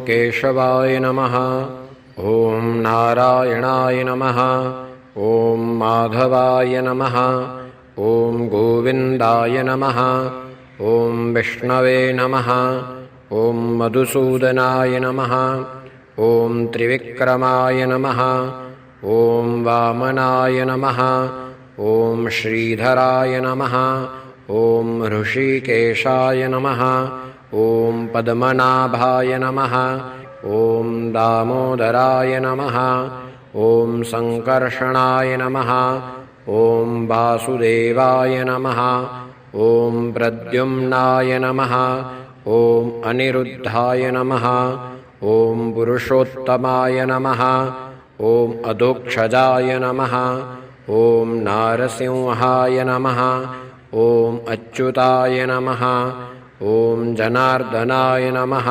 केशवाय नमः। ॐ नारायणाय नमः। ॐ माधवाय नमः। ॐ गोविन्दाय नमः। ॐ विष्णवे नमः। ॐ मधुसूदनाय नमः। ॐ त्रिविक्रमाय नमः। ॐ वामनाय नमः। ॐ श्रीधराय नमः। ॐ ऋषिकेशाय नमः। ॐ पद्मनाभाय नमः। ॐ दामोदराय नमः। ॐ सङ्कर्षणाय नमः। ॐ वासुदेवाय नमः। ॐ प्रद्युम्नाय नमः। ॐ अनिरुद्धाय नमः। ॐ पुरुषोत्तमाय नमः। ॐ अधोक्षजाय नमः। ॐ नारसिंहाय नमः। ॐ अच्युताय नमः। ॐ जनार्दनाय नमः।